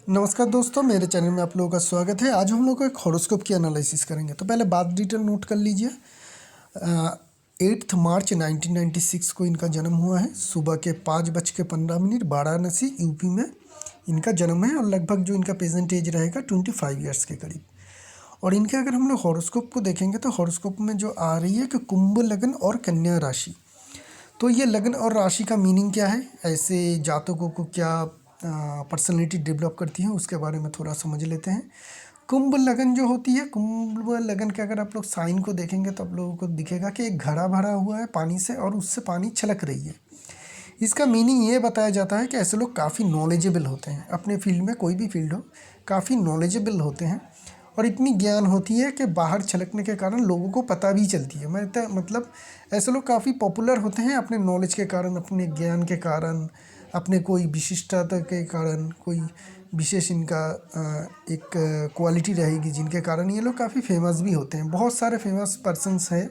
नमस्कार दोस्तों, मेरे चैनल में आप लोगों का स्वागत है। आज हम लोग एक हॉरोस्कोप की एनालिसिस करेंगे। तो पहले बात डिटेल नोट कर लीजिए। 8 मार्च 1996 को इनका जन्म हुआ है। सुबह के 5:15 वाराणसी यूपी में इनका जन्म है और लगभग जो इनका प्रेजेंट एज रहेगा 25 ईयर्स के करीब। और इनके अगर हम लोग हॉरोस्कोप को देखेंगे तो हॉरोस्कोप में जो आ रही है कि कुंभ लग्न और कन्या राशि। तो ये लग्न और राशि का मीनिंग क्या है, ऐसे जातकों को क्या पर्सनैलिटी डेवलप करती है, उसके बारे में थोड़ा समझ लेते हैं। कुंभ लगन जो होती है, कुंभ लगन के अगर आप लोग साइन को देखेंगे तो आप लोगों को दिखेगा कि एक घड़ा भरा हुआ है पानी से और उससे पानी छलक रही है। इसका मीनिंग ये बताया जाता है कि ऐसे लोग काफ़ी नॉलेजेबल होते हैं, अपने फील्ड में कोई भी फील्ड हो काफ़ी नॉलेजेबल होते हैं और इतनी ज्ञान होती है कि बाहर छलकने के कारण लोगों को पता भी चलती है। मतलब ऐसे लोग काफ़ी पॉपुलर होते हैं अपने नॉलेज के कारण, अपने ज्ञान के कारण, अपने कोई विशिष्टता के कारण, कोई विशेष इनका एक क्वालिटी रहेगी जिनके कारण ये लोग काफ़ी फेमस भी होते हैं। बहुत सारे फेमस पर्सन्स हैं,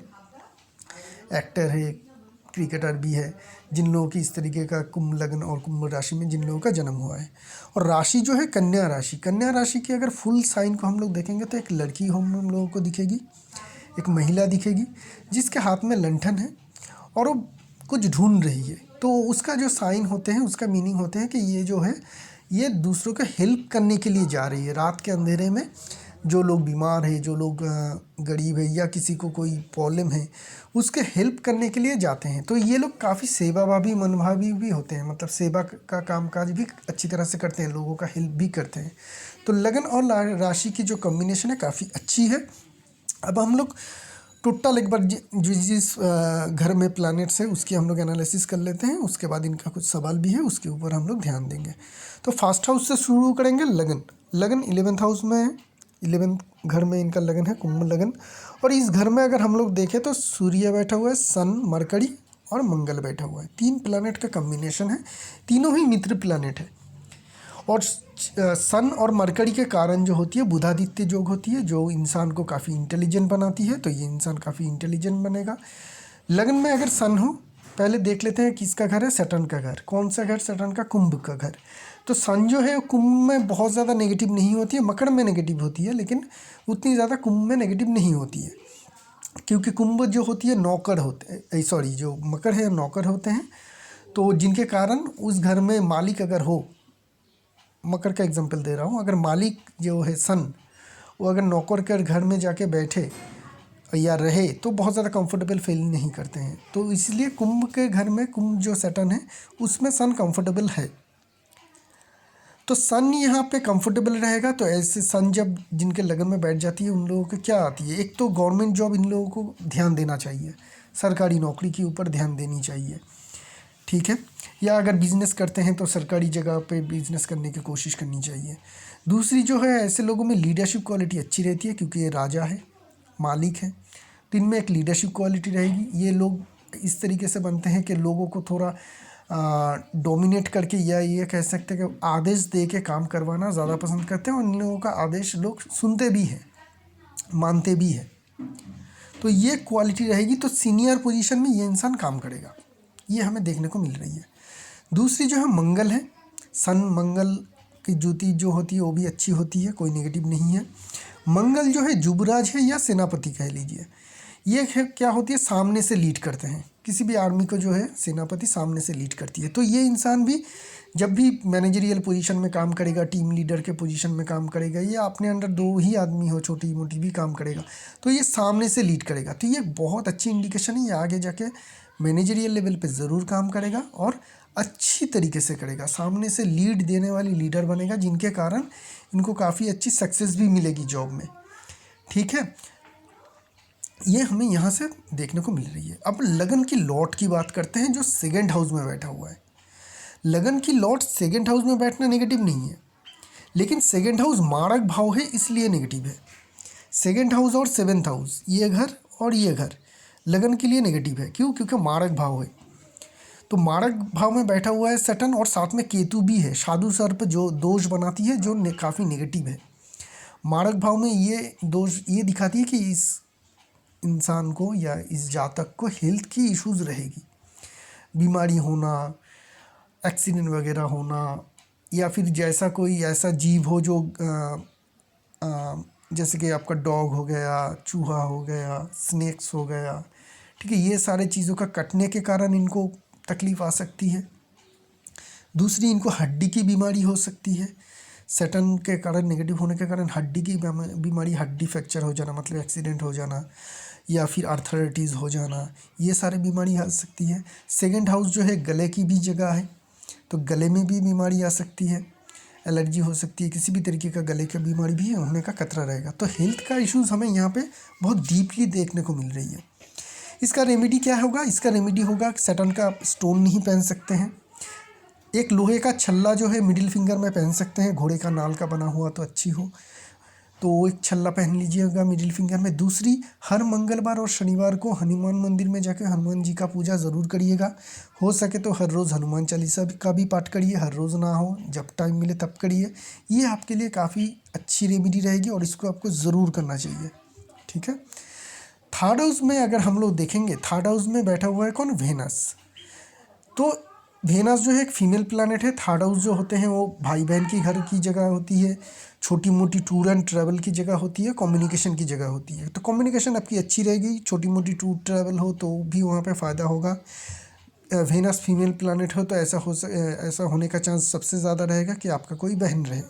एक्टर है, क्रिकेटर भी है, जिन लोगों की इस तरीके का कुंभ लग्न और कुंभ राशि में जिन लोगों का जन्म हुआ है। और राशि जो है कन्या राशि, कन्या राशि की अगर फुल साइन को हम लोग देखेंगे तो एक लड़की हम लोगों को दिखेगी, एक महिला दिखेगी जिसके हाथ में लंठन है और वो कुछ ढूंढ रही है। तो उसका जो साइन होते हैं, उसका मीनिंग होते हैं कि ये जो है ये दूसरों को हेल्प करने के लिए जा रही है। रात के अंधेरे में जो लोग बीमार है, जो लोग गरीब है या किसी को कोई प्रॉब्लम है, उसके हेल्प करने के लिए जाते हैं। तो ये लोग काफ़ी सेवाभावी मनोभावी भी होते हैं, मतलब सेवा का कामकाज भी अच्छी तरह से करते हैं, लोगों का हेल्प भी करते हैं। तो लगन और राशि की जो कॉम्बिनेशन है काफ़ी अच्छी है। अब हम लोग टोटल एक बार जिस घर में प्लैनेट्स है उसकी हम लोग एनालिसिस कर लेते हैं। उसके बाद इनका कुछ सवाल भी है, उसके ऊपर हम लोग ध्यान देंगे। तो फर्स्ट हाउस से शुरू करेंगे। लगन, लगन 11th हाउस में है। 11th घर में इनका लगन है, कुंभ लगन। और इस घर में अगर हम लोग देखें तो सूर्य बैठा हुआ है, सन, मरकरी और मंगल बैठा हुआ है। 3 प्लैनेट का कम्बिनेशन है, तीनों ही मित्र प्लैनेट है। और सन और मरकरी के कारण जो होती है बुधादित्य योग होती है, जो इंसान को काफ़ी इंटेलिजेंट बनाती है। तो ये इंसान काफ़ी इंटेलिजेंट बनेगा। लगन में अगर सन हो, पहले देख लेते हैं किसका घर है, सैटर्न का घर। कौन सा घर? सैटर्न का, कुंभ का घर। तो सन जो है कुंभ में बहुत ज़्यादा नेगेटिव नहीं होती है, मकर में नेगेटिव होती है, लेकिन उतनी ज़्यादा कुंभ में नेगेटिव नहीं होती है, क्योंकि कुंभ जो होती है नौकर होते हैं, सॉरी जो मकर है नौकर होते हैं। तो जिनके कारण उस घर में मालिक अगर हो, मकर का एग्जांपल दे रहा हूँ, अगर मालिक जो है सन, वो अगर नौकर के घर में जाके बैठे या रहे तो बहुत ज़्यादा कंफर्टेबल फील नहीं करते हैं। तो इसलिए कुंभ के घर में, कुंभ जो सैटर्न है उसमें सन कंफर्टेबल है। तो सन यहाँ पे कंफर्टेबल रहेगा। तो ऐसे सन जब जिनके लगन में बैठ जाती है उन लोगों को क्या आती है, एक तो गवर्नमेंट जॉब इन लोगों को ध्यान देना चाहिए, सरकारी नौकरी के ऊपर ध्यान देनी चाहिए, ठीक है। या अगर बिजनेस करते हैं तो सरकारी जगह पे बिजनेस करने की कोशिश करनी चाहिए। दूसरी जो है, ऐसे लोगों में लीडरशिप क्वालिटी अच्छी रहती है, क्योंकि ये राजा है, मालिक है, तो इनमें एक लीडरशिप क्वालिटी रहेगी। ये लोग इस तरीके से बनते हैं कि लोगों को थोड़ा डोमिनेट करके, या ये कह सकते हैं कि आदेश दे के काम करवाना ज़्यादा पसंद करते हैं, और इन लोगों का आदेश लोग सुनते भी हैं, मानते भी हैं। तो ये क्वालिटी रहेगी। तो सीनियर पोजीशन में ये इंसान काम करेगा, ये हमें देखने को मिल रही है। दूसरी जो है मंगल है, सन मंगल की ज्योति जो होती है वो भी अच्छी होती है, कोई नेगेटिव नहीं है। मंगल जो है जुबराज है या सेनापति कह लीजिए। ये क्या होती है, सामने से लीड करते हैं, किसी भी आर्मी को जो है सेनापति सामने से लीड करती है। तो ये इंसान भी जब भी मैनेजरियल पोजीशन में काम करेगा, टीम लीडर के पोजीशन में काम करेगा, या अपने अंडर 2 ही आदमी हो, छोटी मोटी भी काम करेगा, तो ये सामने से लीड करेगा। तो ये बहुत अच्छी इंडिकेशन है, ये आगे जाके मैनेजरियल लेवल पे ज़रूर काम करेगा और अच्छी तरीके से करेगा, सामने से लीड देने वाली लीडर बनेगा, जिनके कारण इनको काफ़ी अच्छी सक्सेस भी मिलेगी जॉब में, ठीक है। ये हमें यहाँ से देखने को मिल रही है। अब लगन की लॉट की बात करते हैं, जो सेकंड हाउस में बैठा हुआ है। लगन की लॉट सेकंड हाउस में बैठना नेगेटिव नहीं है, लेकिन सेकंड हाउस मारक भाव है, इसलिए नेगेटिव है। सेकंड हाउस और 7th हाउस, ये घर और ये घर लगन के लिए नेगेटिव है। क्यों? क्योंकि मारक भाव है। तो मारक भाव में बैठा हुआ है सैटर्न, और साथ में केतु भी है, साधु सर्प जो दोष बनाती है, जो काफ़ी नेगेटिव है। मारक भाव में ये दोष ये दिखाती है कि इस इंसान को या इस जातक को हेल्थ की इश्यूज़ रहेगी, बीमारी होना, एक्सीडेंट वगैरह होना, या फिर जैसा कोई ऐसा जीव हो जो जैसे कि आपका डॉग हो गया, चूहा हो गया, स्नेक्स हो गया, ठीक है, ये सारे चीज़ों का कटने के कारण इनको तकलीफ़ आ सकती है। दूसरी, इनको हड्डी की बीमारी हो सकती है। सैटर्न के कारण, नेगेटिव होने के कारण हड्डी की बीमारी, हड्डी फ्रैक्चर हो जाना मतलब एक्सीडेंट हो जाना, या फिर आर्थराइटिस हो जाना, ये सारी बीमारी आ सकती है। सेकंड हाउस जो है गले की भी जगह है, तो गले में भी बीमारी आ सकती है, एलर्जी हो सकती है, किसी भी तरीके का गले की बीमारी भी होने का खतरा रहेगा। तो हेल्थ का इश्यूज़ हमें यहाँ पे बहुत डीपली देखने को मिल रही है। इसका रेमेडी क्या होगा? इसका रेमेडी होगा सैटर्न का स्टोन नहीं पहन सकते हैं। एक लोहे का छल्ला जो है मिडिल फिंगर में पहन सकते हैं, घोड़े का नाल का बना हुआ तो अच्छी हो, तो वो एक छल्ला पहन लीजिएगा मिडिल फिंगर में। दूसरी, हर मंगलवार और शनिवार को हनुमान मंदिर में जाकर हनुमान जी का पूजा ज़रूर करिएगा। हो सके तो हर रोज़ हनुमान चालीसा का भी पाठ करिए, हर रोज़ ना हो, जब टाइम मिले तब करिए। ये आपके लिए काफ़ी अच्छी रेमेडी रहेगी और इसको आपको ज़रूर करना चाहिए, ठीक है। थर्ड हाउस में अगर हम लोग देखेंगे, थर्ड हाउस में बैठा हुआ है कौन? वेनस। तो वेनस जो है एक फीमेल प्लैनेट है। थर्ड हाउस जो होते हैं वो भाई बहन की घर की जगह होती है, छोटी मोटी टूर एंड ट्रैवल की जगह होती है, कम्युनिकेशन की जगह होती है। तो कम्युनिकेशन आपकी अच्छी रहेगी, छोटी मोटी टूर ट्रैवल हो तो भी वहाँ पे फ़ायदा होगा। वेनस फीमेल प्लैनेट हो तो ऐसा होने का चांस सबसे ज़्यादा रहेगा कि आपका कोई बहन रहे।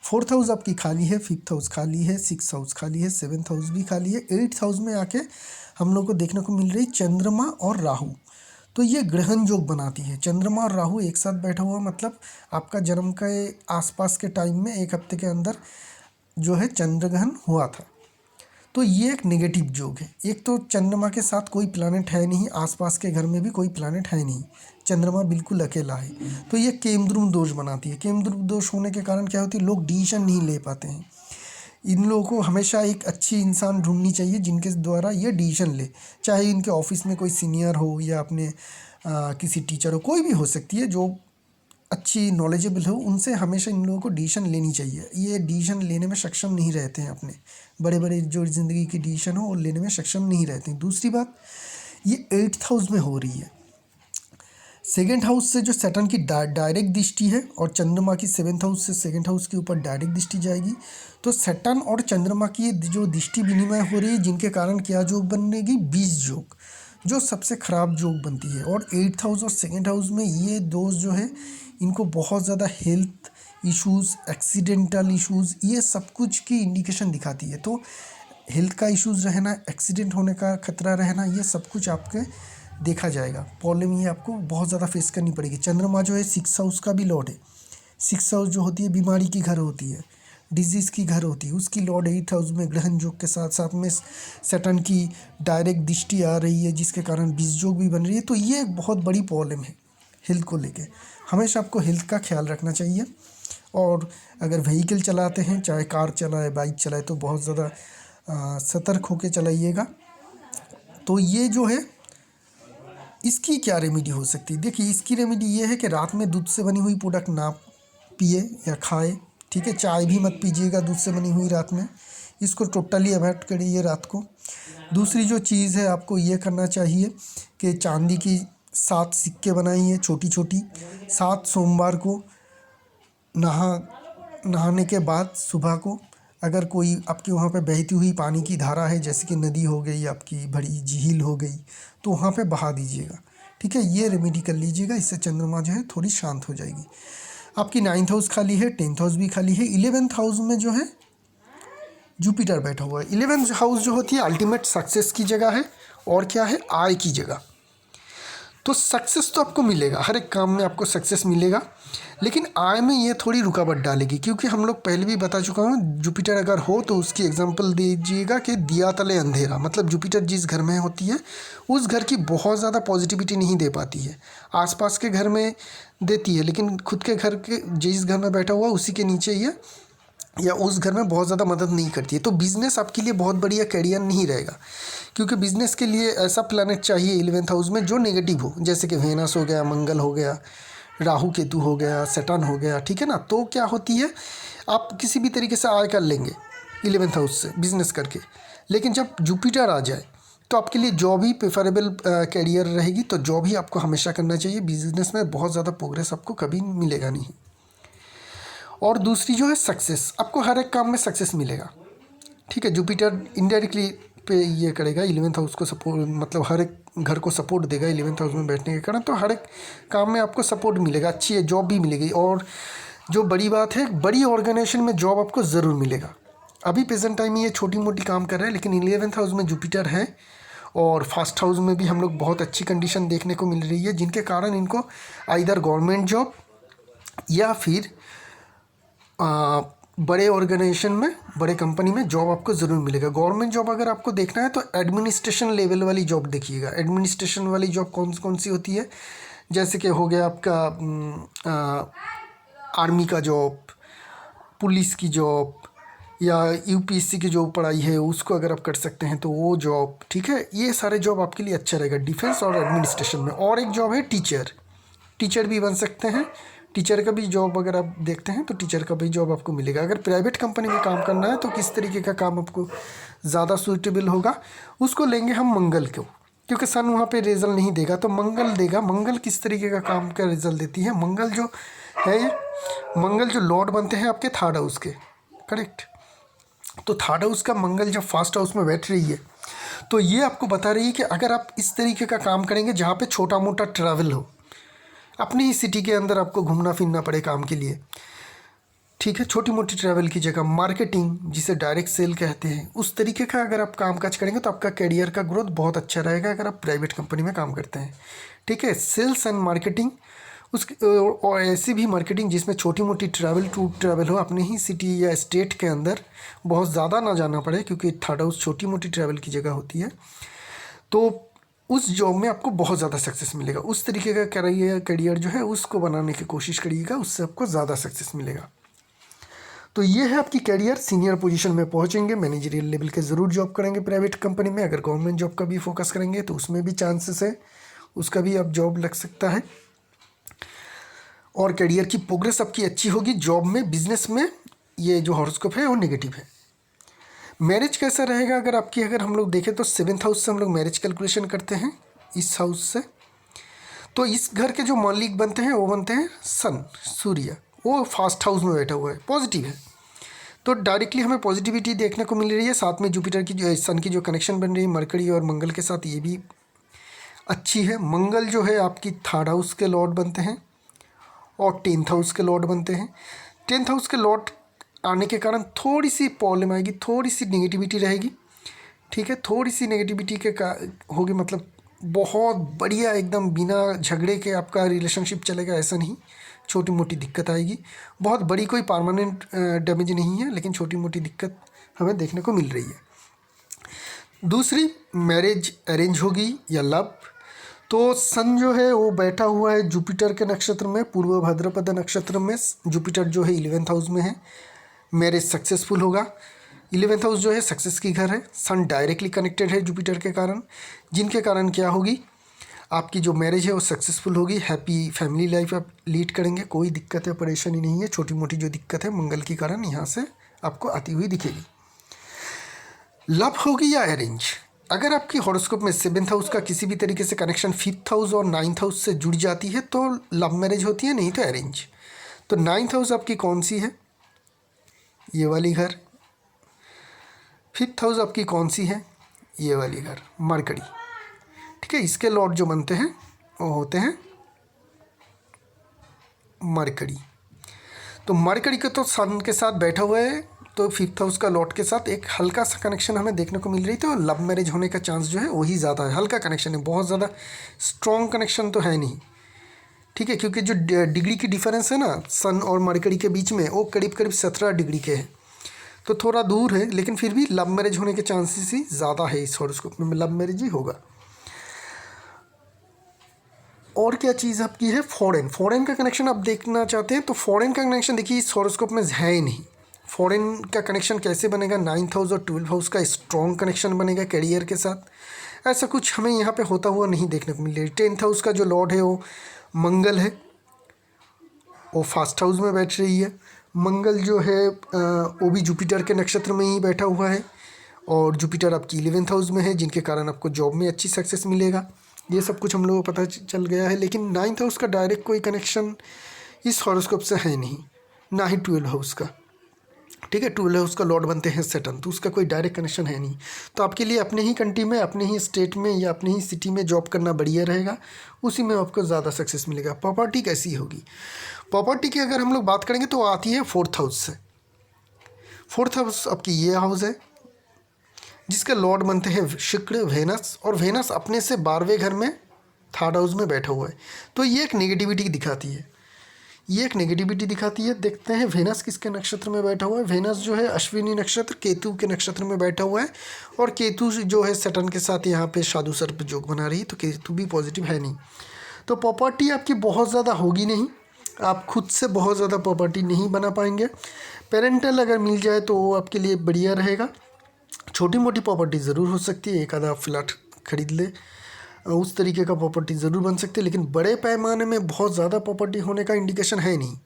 फोर्थ हाउस आपकी खाली है, फिफ्थ हाउस खाली है, सिक्स हाउस खाली है, सेवन्थ हाउस भी खाली है। एट्थ हाउस में आके हम लोग को देखने को मिल रही चंद्रमा और राहु। तो ये ग्रहण योग बनाती है। चंद्रमा और राहु एक साथ बैठा हुआ मतलब आपका जन्म के आसपास के टाइम में, एक हफ्ते के अंदर जो है चंद्र ग्रहण हुआ था। तो ये एक नेगेटिव योग है। एक तो चंद्रमा के साथ कोई प्लैनेट है नहीं, आसपास के घर में भी कोई प्लैनेट है नहीं, चंद्रमा बिल्कुल अकेला है। तो ये केमद्रुम दोष बनाती है। केमद्रुम दोष होने के कारण क्या होती है, लोग डिसीजन नहीं ले पाते हैं। इन लोगों को हमेशा एक अच्छी इंसान ढूंढनी चाहिए जिनके द्वारा ये डिसीजन ले, चाहे इनके ऑफिस में कोई सीनियर हो या अपने किसी टीचर हो, कोई भी हो सकती है जो अच्छी नॉलेजेबल हो। उनसे हमेशा इन लोगों को डिसीजन लेनी चाहिए। ये डिसीजन लेने में सक्षम नहीं रहते हैं, अपने बड़े बड़े जो ज़िंदगी की डिसीजन हो वो लेने में सक्षम नहीं रहते हैं। दूसरी बात, ये एट्थ हाउस में हो रही है। सेकेंड हाउस से जो सैटर्न की डायरेक्ट दृष्टि है और चंद्रमा की सेवेंथ हाउस से सेकेंड हाउस के ऊपर डायरेक्ट दृष्टि जाएगी। तो सैटर्न और चंद्रमा की जो दृष्टि विनिमय हो रही है, जिनके कारण क्या योग बनेगी? बीज योग, जो सबसे खराब योग बनती है। और एट्थ हाउस और सेकेंड हाउस में ये दोस्त जो है इनको बहुत ज़्यादा हेल्थ इश्यूज़, एक्सीडेंटल इश्यूज़, ये सब कुछ की इंडिकेशन दिखाती है। तो हेल्थ का इश्यूज़ रहना, एक्सीडेंट होने का खतरा रहना, ये सब कुछ आपके देखा जाएगा। प्रॉब्लम ये आपको बहुत ज़्यादा फेस करनी पड़ेगी। चंद्रमा जो है सिक्स हाउस का भी लॉर्ड है। सिक्स हाउस जो होती है बीमारी की घर होती है, डिजीज़ की घर होती है, उसकी लॉर्ड एट्थ हाउस में ग्रहण योग के साथ साथ में सैटर्न की डायरेक्ट दृष्टि आ रही है, जिसके कारण बीज योग भी बन रही है। तो ये एक बहुत बड़ी प्रॉब्लम है हेल्थ को लेके। हमेशा आपको हेल्थ का ख्याल रखना चाहिए। और अगर व्हीकल चलाते हैं, चाहे कार चलाए, बाइक चलाए, तो बहुत ज़्यादा सतर्क होकर चलाइएगा। तो ये जो है इसकी क्या रेमेडी हो सकती है? देखिए, इसकी रेमेडी ये है कि रात में दूध से बनी हुई प्रोडक्ट ना पिए या खाए, ठीक है। चाय भी मत पीजिएगा दूध से बनी हुई रात में, इसको टोटली अवॉइड करिए रात को। दूसरी जो चीज़ है, आपको ये करना चाहिए कि चांदी की 7 सिक्के बनाइए छोटी छोटी। 7 सोमवार को नहाने के बाद सुबह को, अगर कोई आपके वहाँ पे बहती हुई पानी की धारा है, जैसे कि नदी हो गई, आपकी बड़ी झील हो गई, तो वहाँ पे बहा दीजिएगा, ठीक है। ये रेमेडी कर लीजिएगा, इससे चंद्रमा जो है थोड़ी शांत हो जाएगी। आपकी 9th हाउस खाली है, 10th हाउस भी खाली है। 11th हाउस में जो है जुपिटर बैठा हुआ है। 11th हाउस जो होती है अल्टीमेट सक्सेस की जगह है, और क्या है, आय की जगह। तो सक्सेस तो आपको मिलेगा, हर एक काम में आपको सक्सेस मिलेगा, लेकिन आय में ये थोड़ी रुकावट डालेगी। क्योंकि हम लोग पहले भी बता चुका हूँ, जुपिटर अगर हो तो उसकी एग्जांपल दीजिएगा कि दिया तले अंधेरा। मतलब जुपिटर जिस घर में होती है उस घर की बहुत ज़्यादा पॉजिटिविटी नहीं दे पाती है, आसपास के घर में देती है, लेकिन खुद के घर के जिस घर में बैठा हुआ उसी के नीचे ये या उस घर में बहुत ज़्यादा मदद नहीं करती है। तो बिज़नेस आपके लिए बहुत बढ़िया कैरियर नहीं रहेगा, क्योंकि बिज़नेस के लिए ऐसा प्लैनेट चाहिए 11th हाउस में जो नेगेटिव हो, जैसे कि वेनस हो गया, मंगल हो गया, राहु केतु हो गया, सैटर्न हो गया, ठीक है ना। तो क्या होती है, आप किसी भी तरीके से आय कर लेंगे 11th हाउस से बिज़नेस करके। लेकिन जब जुपिटर आ जाए तो आपके लिए जॉब ही प्रेफरेबल कैरियर रहेगी, तो जॉब ही आपको हमेशा करना चाहिए। बिजनेस में बहुत ज़्यादा प्रोग्रेस आपको कभी मिलेगा नहीं। और दूसरी जो है सक्सेस, आपको हर एक काम में सक्सेस मिलेगा, ठीक है। जुपिटर इनडायरेक्टली पे ये करेगा, 11th हाउस को सपोर्ट, मतलब हर एक घर को सपोर्ट देगा 11th हाउस में बैठने के कारण, तो हर एक काम में आपको सपोर्ट मिलेगा, अच्छी है जॉब भी मिलेगी। और जो बड़ी बात है, बड़ी ऑर्गेनाइजेशन में जॉब आपको ज़रूर मिलेगा। अभी प्रेजेंट टाइम में ये छोटी मोटी काम कर रहे हैं, लेकिन 11th हाउस में जुपिटर है और फर्स्ट हाउस में भी हम लोग बहुत अच्छी कंडीशन देखने को मिल रही है, जिनके कारण इनको आइदर गवर्नमेंट जॉब या फिर बड़े ऑर्गेनाइजेशन में, बड़े कंपनी में जॉब आपको ज़रूर मिलेगा। गवर्नमेंट जॉब अगर आपको देखना है तो एडमिनिस्ट्रेशन लेवल वाली जॉब देखिएगा। एडमिनिस्ट्रेशन वाली जॉब कौन सी होती है, जैसे कि हो गया आपका आर्मी का जॉब, पुलिस की जॉब, या यूपीएससी की जो पढ़ाई है उसको अगर आप कर सकते हैं तो वो जॉब, ठीक है। ये सारे जॉब आपके लिए अच्छा रहेगा डिफेंस और एडमिनिस्ट्रेशन में। और एक जॉब है टीचर भी बन सकते हैं। टीचर का भी जॉब अगर आप देखते हैं तो टीचर का भी जॉब आपको मिलेगा। अगर प्राइवेट कंपनी में काम करना है तो किस तरीके का काम आपको ज़्यादा सूटेबल होगा, उसको लेंगे हम मंगल को, क्योंकि सन वहाँ पे रिजल्ट नहीं देगा तो मंगल देगा। मंगल किस तरीके का काम का रिजल्ट देती है, मंगल जो है, मंगल जो लॉर्ड बनते हैं आपके थर्ड हाउस के, करेक्ट। तो थर्ड हाउस का मंगल जब फर्स्ट हाउस में बैठ रही है तो ये आपको बता रही है कि अगर आप इस तरीके का काम करेंगे जहाँ पे छोटा मोटा ट्रैवल हो, अपनी ही सिटी के अंदर आपको घूमना फिरना पड़े काम के लिए, ठीक है, छोटी मोटी ट्रैवल की जगह मार्केटिंग जिसे डायरेक्ट सेल कहते हैं, उस तरीके का अगर आप काम काज करेंगे तो आपका करियर का ग्रोथ बहुत अच्छा रहेगा अगर आप प्राइवेट कंपनी में काम करते हैं, ठीक है। सेल्स एंड मार्केटिंग और ऐसी भी मार्केटिंग जिसमें छोटी मोटी ट्रैवल हो, अपने ही सिटी या स्टेट के अंदर, बहुत ज़्यादा ना जाना पड़े क्योंकि थर्ड हाउस छोटी मोटी ट्रैवल की जगह होती है, तो उस जॉब में आपको बहुत ज़्यादा सक्सेस मिलेगा। उस तरीके का करियर जो है उसको बनाने की कोशिश करिएगा, उससे आपको ज़्यादा सक्सेस मिलेगा। तो ये है आपकी करियर, सीनियर पोजीशन में पहुंचेंगे, मैनेजरियल लेवल के ज़रूर जॉब करेंगे प्राइवेट कंपनी में। अगर गवर्नमेंट जॉब का भी फोकस करेंगे तो उसमें भी चांसेस है, उसका भी आप जॉब लग सकता है। और करियर की प्रोग्रेस आपकी अच्छी होगी जॉब में, बिजनेस में। ये जो हॉरोस्कोप है वो नेगेटिव है। मैरिज कैसा रहेगा अगर हम लोग देखें तो 7th हाउस से हम लोग मैरिज कैलकुलेशन करते हैं, इस हाउस से। तो इस घर के जो मालिक बनते हैं वो बनते हैं सन, सूर्य, वो फर्स्ट हाउस में बैठा हुआ है, पॉजिटिव है, तो डायरेक्टली हमें पॉजिटिविटी देखने को मिल रही है। साथ में जुपिटर की जो सन की जो कनेक्शन बन रही है मरकरी और मंगल के साथ, ये भी अच्छी है। मंगल जो है आपकी थर्ड हाउस के लॉर्ड बनते हैं और 10th हाउस के लॉर्ड बनते हैं। 10th हाउस के लॉर्ड आने के कारण थोड़ी सी प्रॉब्लम आएगी, थोड़ी सी नेगेटिविटी रहेगी, ठीक है। थोड़ी सी नेगेटिविटी के होगी, मतलब बहुत बढ़िया एकदम बिना झगड़े के आपका रिलेशनशिप चलेगा ऐसा नहीं, छोटी मोटी दिक्कत आएगी। बहुत बड़ी कोई परमानेंट डैमेज नहीं है, लेकिन छोटी मोटी दिक्कत हमें देखने को मिल रही है। दूसरी, मैरिज अरेंज होगी या लव। तो सन जो है वो बैठा हुआ है जुपिटर के नक्षत्र में, पूर्व भाद्रपद नक्षत्र में। जुपिटर जो है 11th हाउस में है, मैरिज सक्सेसफुल होगा। 11th हाउस जो है सक्सेस की घर है, सन डायरेक्टली कनेक्टेड है जुपिटर के कारण, जिनके कारण क्या होगी, आपकी जो मैरिज है वो सक्सेसफुल होगी, हैप्पी फैमिली लाइफ आप लीड करेंगे, कोई दिक्कत या परेशानी नहीं है। छोटी मोटी जो दिक्कत है मंगल के कारण यहाँ से आपको आती हुई दिखेगी। लव होगी या अरेंज, अगर आपकी हॉरोस्कोप में 7th हाउस का किसी भी तरीके से कनेक्शन 5th हाउस और 9th हाउस से जुड़ जाती है तो लव मैरिज होती है, नहीं तो अरेंज। तो 9th हाउस आपकी कौन सी है, ये वाली घर। 5th हाउस आपकी कौन सी है, ये वाली घर, मरकरी, ठीक है। इसके लॉर्ड जो बनते हैं वो होते हैं मरकरी। तो मरकरी के तो सन के साथ बैठा हुआ है, तो 5th हाउस का लॉर्ड के साथ एक हल्का सा कनेक्शन हमें देखने को मिल रही, तो लव मैरिज होने का चांस जो है वही ज़्यादा है। हल्का कनेक्शन है, बहुत ज़्यादा स्ट्रॉन्ग कनेक्शन तो है नहीं, ठीक है, क्योंकि जो डिग्री की डिफरेंस है ना सन और मरकरी के बीच में, वो करीब करीब 17 डिग्री के हैं, तो थोड़ा दूर है, लेकिन फिर भी लव मैरिज होने के चांसेस ही ज़्यादा है। इस हॉरोस्कोप में लव मैरिज ही होगा। और क्या चीज़ आपकी है, फॉरेन का कनेक्शन आप देखना चाहते हैं तो फॉरेन का कनेक्शन देखिए इस हॉरोस्कोप में है ही नहीं। फॉरेन का कनेक्शन कैसे बनेगा, 9th हाउस और 12th हाउस का स्ट्रॉन्ग कनेक्शन बनेगा करियर के साथ, ऐसा कुछ हमें यहाँ पे होता हुआ नहीं देखने को मिल रहा है। 10th हाउस का जो लॉर्ड है वो मंगल है, वो फर्स्ट हाउस में बैठ रही है। मंगल जो है वो भी जुपिटर के नक्षत्र में ही बैठा हुआ है और जुपिटर आपकी 11th हाउस में है, जिनके कारण आपको जॉब में अच्छी सक्सेस मिलेगा। ये सब कुछ हम लोगों को पता चल गया है। लेकिन 9th हाउस का डायरेक्ट कोई कनेक्शन इस हॉरोस्कोप से है नहीं, ना ही 12 हाउस का। ठीक है, 12 हाउस का लॉर्ड बनते हैं सैटर्न, तो उसका कोई डायरेक्ट कनेक्शन है नहीं। तो आपके लिए अपने ही कंट्री में, अपने ही स्टेट में या अपने ही सिटी में जॉब करना बढ़िया रहेगा, उसी में आपको ज़्यादा सक्सेस मिलेगा। प्रॉपर्टी कैसी होगी? प्रॉपर्टी की अगर हम लोग बात करेंगे तो आती है 4th हाउस से। 4th हाउस आपकी ये हाउस है जिसके लॉर्ड बनते हैं शुक्र, वेनस, और वेनस अपने से 12वें घर में 3rd हाउस में बैठा हुआ है। तो ये एक नेगेटिविटी दिखाती है, ये एक नेगेटिविटी दिखाती है। देखते हैं वेनस किसके नक्षत्र में बैठा हुआ है। वेनस जो है अश्विनी नक्षत्र, केतु के नक्षत्र में बैठा हुआ है, और केतु जो है सैटर्न के साथ यहाँ पे साधु सर्प योग बना रही है, तो केतु भी पॉजिटिव है नहीं। तो प्रॉपर्टी आपकी बहुत ज़्यादा होगी नहीं, आप खुद से बहुत ज़्यादा प्रॉपर्टी नहीं बना पाएंगे। पेरेंटल अगर मिल जाए तो वो आपके लिए बढ़िया रहेगा। छोटी मोटी प्रॉपर्टी ज़रूर हो सकती है, एक आधा फ्लैट खरीद ले, उस तरीके का प्रॉपर्टी ज़रूर बन सकती है, लेकिन बड़े पैमाने में बहुत ज़्यादा प्रॉपर्टी होने का इंडिकेशन है नहीं।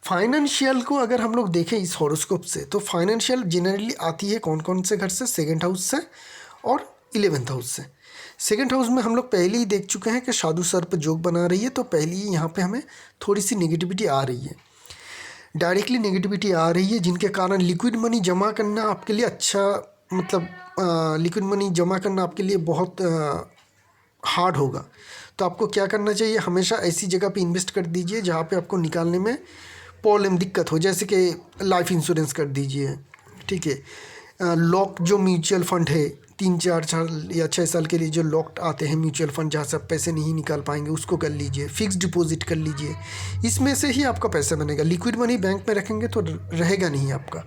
फाइनेंशियल को अगर हम लोग देखें इस हॉरोस्कोप से, तो फाइनेंशियल जनरली आती है कौन कौन से घर से? 2nd हाउस से और 11th हाउस से। 2nd हाउस में हम लोग पहले ही देख चुके हैं कि साधु सर्प योग बना रही है, तो पहले ही यहाँ पे हमें थोड़ी सी नेगेटिविटी आ रही है, डायरेक्टली नेगेटिविटी आ रही है, जिनके कारण लिक्विड मनी जमा करना आपके लिए अच्छा, मतलब लिक्विड मनी जमा करना आपके लिए बहुत हार्ड होगा। तो आपको क्या करना चाहिए? हमेशा ऐसी जगह पे इन्वेस्ट कर दीजिए जहाँ पे आपको निकालने में प्रॉब्लम दिक्कत हो, जैसे कि लाइफ इंश्योरेंस कर दीजिए। ठीक है, लॉक जो म्यूचुअल फंड है 3-4 साल या 6 साल के लिए जो लॉक्ड आते हैं म्यूचुअल फंड, जहाँ से आप पैसे नहीं निकाल पाएंगे, उसको कर लीजिए। फिक्स डिपॉजिट कर लीजिए, इसमें से ही आपका पैसा बनेगा। लिक्विड मनी बैंक में रखेंगे तो रहेगा नहीं आपका,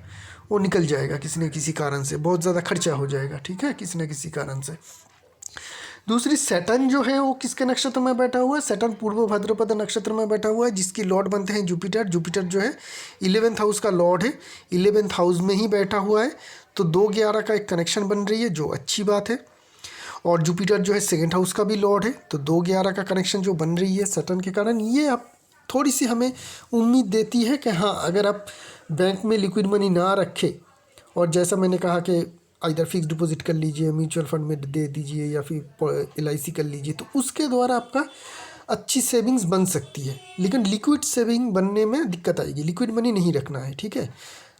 वो निकल जाएगा किसी न किसी कारण से, बहुत ज़्यादा खर्चा हो जाएगा। ठीक है, किसी न किसी कारण से। दूसरी, सैटर्न जो है वो किसके नक्षत्र में बैठा हुआ है? सैटर्न पूर्व भाद्रपद नक्षत्र में बैठा हुआ है, जिसकी लॉर्ड बनते हैं जुपिटर। जुपिटर जो है 11th हाउस का लॉर्ड है, 11th हाउस में ही बैठा हुआ है, तो 2-11 का एक कनेक्शन बन रही है, जो अच्छी बात है। और जुपिटर जो है 2nd हाउस का भी लॉर्ड है, तो 2-11 का कनेक्शन जो बन रही है सैटर्न के कारण, ये आप थोड़ी सी हमें उम्मीद देती है कि हाँ, अगर आप बैंक में लिक्विड मनी ना रखें, और जैसा मैंने कहा कि इधर फिक्स डिपॉजिट कर लीजिए, म्यूचुअल फंड में दे दीजिए, या फिर LIC कर लीजिए, तो उसके द्वारा आपका अच्छी सेविंग्स बन सकती है। लेकिन लिक्विड सेविंग बनने में दिक्कत आएगी, लिक्विड मनी नहीं रखना है। ठीक है,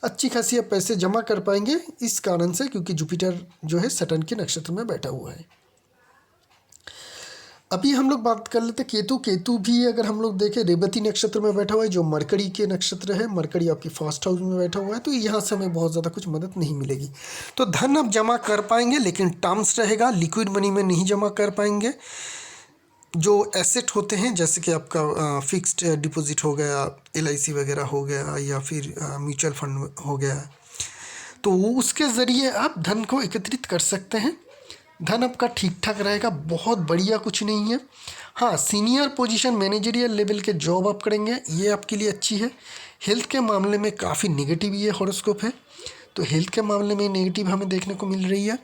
अच्छी खासी आप पैसे जमा कर पाएंगे इस कारण से, क्योंकि जुपिटर जो है सैटर्न के नक्षत्र में बैठा हुआ है। अभी हम लोग बात कर लेते केतु। केतु भी अगर हम लोग देखें रेवती नक्षत्र में बैठा हुआ है, जो मरकरी के नक्षत्र है। मरकरी आपकी 1st हाउस में बैठा हुआ है, तो यहाँ से हमें बहुत ज़्यादा कुछ मदद नहीं मिलेगी। तो धन आप जमा कर पाएंगे, लेकिन टर्म्स रहेगा, लिक्विड मनी में नहीं जमा कर पाएंगे। जो एसेट होते हैं, जैसे कि आपका फिक्स्ड डिपॉजिट हो गया, LIC वगैरह हो गया, या फिर म्यूचुअल फंड हो गया, तो उसके ज़रिए आप धन को एकत्रित कर सकते हैं। धन आपका ठीक ठाक रहेगा, बहुत बढ़िया कुछ नहीं है। हाँ, सीनियर पोजीशन मैनेजरियल लेवल के जॉब आप करेंगे, ये आपके लिए अच्छी है। हेल्थ के मामले में काफ़ी नेगेटिव ये हॉरोस्कोप है, तो हेल्थ के मामले में नेगेटिव हमें देखने को मिल रही है।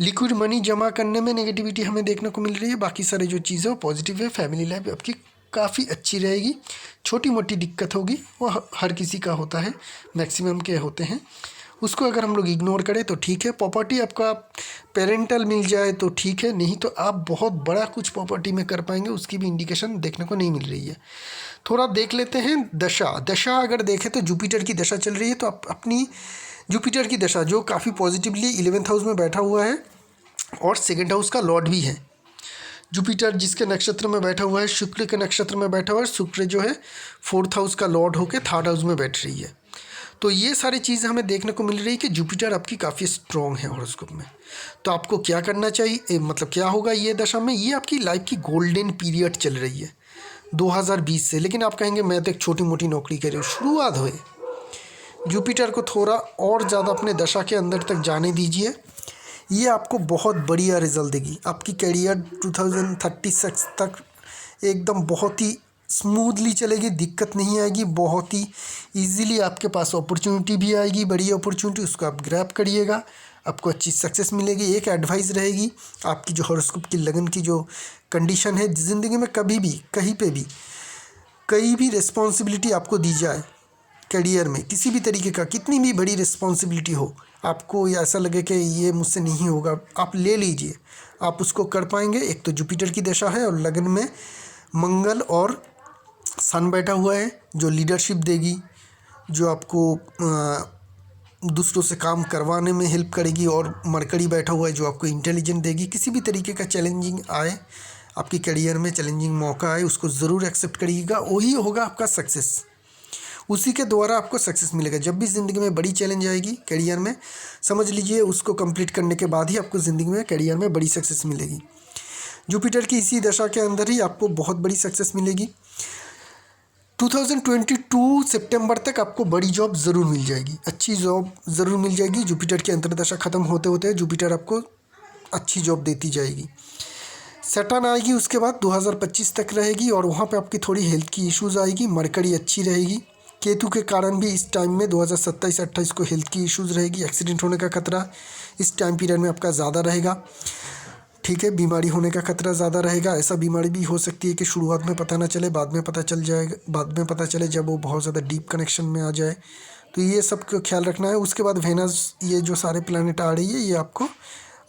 लिक्विड मनी जमा करने में नेगेटिविटी हमें देखने को मिल रही है। बाकी सारी जो चीज़ें वो पॉजिटिव है। फैमिली लाइफ आपकी काफ़ी अच्छी रहेगी। छोटी मोटी दिक्कत होगी, वो हर किसी का होता है, मैक्सिमम के होते हैं, उसको अगर हम लोग इग्नोर करें तो ठीक है। प्रॉपर्टी आपका पेरेंटल मिल जाए तो ठीक है, नहीं तो आप बहुत बड़ा कुछ प्रॉपर्टी में कर पाएंगे, उसकी भी इंडिकेशन देखने को नहीं मिल रही है। थोड़ा देख लेते हैं दशा अगर देखें तो जुपिटर की दशा चल रही है, तो आप अपनी जुपिटर की दशा जो काफ़ी पॉजिटिवली 11th हाउस में बैठा हुआ है, और 2nd हाउस का लॉर्ड भी है। जुपिटर जिसके नक्षत्र में बैठा हुआ है, शुक्र के नक्षत्र में बैठा हुआ है। शुक्र जो है 4th हाउस का लॉर्ड होकर 3rd हाउस में बैठ रही है। तो ये सारी चीज़ें हमें देखने को मिल रही है कि जुपिटर आपकी काफ़ी स्ट्रॉन्ग है हॉरोस्कोप में। तो आपको क्या करना चाहिए, मतलब क्या होगा ये दशा में? ये आपकी लाइफ की गोल्डन पीरियड चल रही है 2020 से। लेकिन आप कहेंगे मैं तो एक छोटी मोटी नौकरी कर रही हूँ, शुरुआत हुए। जुपिटर को थोड़ा और ज़्यादा अपने दशा के अंदर तक जाने दीजिए, ये आपको बहुत बढ़िया रिजल्ट देगी। आपकी करियर 2036 तक एकदम बहुत ही स्मूथली चलेगी, दिक्कत नहीं आएगी, बहुत ही इजीली आपके पास अपॉर्चुनिटी भी आएगी, बड़ी अपॉर्चुनिटी, उसको आप ग्रैब करिएगा, आपको अच्छी सक्सेस मिलेगी। एक एडवाइस रहेगी, आपकी जो हॉरोस्कोप की लगन की जो कंडीशन है, ज़िंदगी में कभी भी कहीं पे भी कोई भी रिस्पॉन्सिबिलिटी आपको दी जाए, करियर में किसी भी तरीके का कितनी भी बड़ी रिस्पॉन्सिबिलिटी हो, आपको ऐसा लगे कि ये मुझसे नहीं होगा, आप ले लीजिए, आप उसको कर पाएंगे। एक तो जुपिटर की दशा है और लगन में मंगल और सन बैठा हुआ है जो लीडरशिप देगी, जो आपको दूसरों से काम करवाने में हेल्प करेगी, और मरकरी बैठा हुआ है जो आपको इंटेलिजेंट देगी। किसी भी तरीके का चैलेंजिंग आए आपकी करियर में, चैलेंजिंग मौका आए, उसको ज़रूर एक्सेप्ट करिएगा, वही होगा आपका सक्सेस, उसी के द्वारा आपको सक्सेस मिलेगा। जब भी ज़िंदगी में बड़ी चैलेंज आएगी करियर में, समझ लीजिए उसको कंप्लीट करने के बाद ही आपको ज़िंदगी में करियर में बड़ी सक्सेस मिलेगी। जुपिटर की इसी दशा के अंदर ही आपको बहुत बड़ी सक्सेस मिलेगी। 2022 सितंबर तक आपको बड़ी जॉब ज़रूर मिल जाएगी, अच्छी जॉब ज़रूर मिल जाएगी। जुपिटर की अंतर्दशा ख़त्म होते होते जुपिटर आपको अच्छी जॉब देती जाएगी। सैटर्न आएगी उसके बाद 2025 तक रहेगी, और वहाँ पे आपकी थोड़ी हेल्थ की इश्यूज़ आएगी। मरकरी अच्छी रहेगी। केतु के कारण भी इस टाइम में 2027-28 को हेल्थ की इश्यूज़ रहेगी। एक्सीडेंट होने का खतरा इस टाइम पीरियड में आपका ज़्यादा रहेगा, ठीक है। बीमारी होने का खतरा ज़्यादा रहेगा। ऐसा बीमारी भी हो सकती है कि शुरुआत में पता ना चले, बाद में पता चल जाएगा, बाद में पता चले जब वो बहुत ज़्यादा डीप कनेक्शन में आ जाए। तो ये सब का ख्याल रखना है। उसके बाद वेनस, ये जो सारे प्लैनेट आ रही है, ये आपको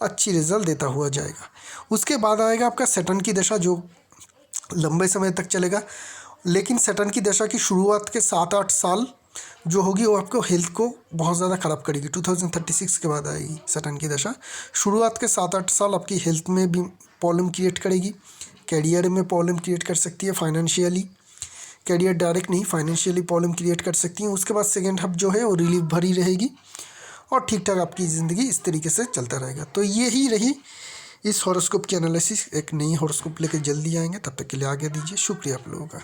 अच्छी रिजल्ट देता हुआ जाएगा। उसके बाद आएगा आपका सैटर्न की दशा, जो लंबे समय तक चलेगा। लेकिन सैटर्न की दशा की शुरुआत के 7-8 साल जो होगी वो आपको हेल्थ को बहुत ज़्यादा ख़राब करेगी। 2036 के बाद आएगी सैटर्न की दशा। शुरुआत के 7-8 साल आपकी हेल्थ में भी प्रॉब्लम क्रिएट करेगी, कैरियर में प्रॉब्लम क्रिएट कर सकती है, फाइनेंशियली, कैरियर डायरेक्ट नहीं, फाइनेंशियली प्रॉब्लम क्रिएट कर सकती है। उसके बाद सेकेंड हाफ जो है वो रिलीफ भरी रहेगी, और ठीक ठाक आपकी ज़िंदगी इस तरीके से चलता रहेगा। तो यही रही इस हॉरोस्कोप की एनालिसिस। एक नई हॉरोस्कोप लेकर जल्दी आएंगे, तब तक के लिए आगे दीजिए। शुक्रिया आप लोगों का।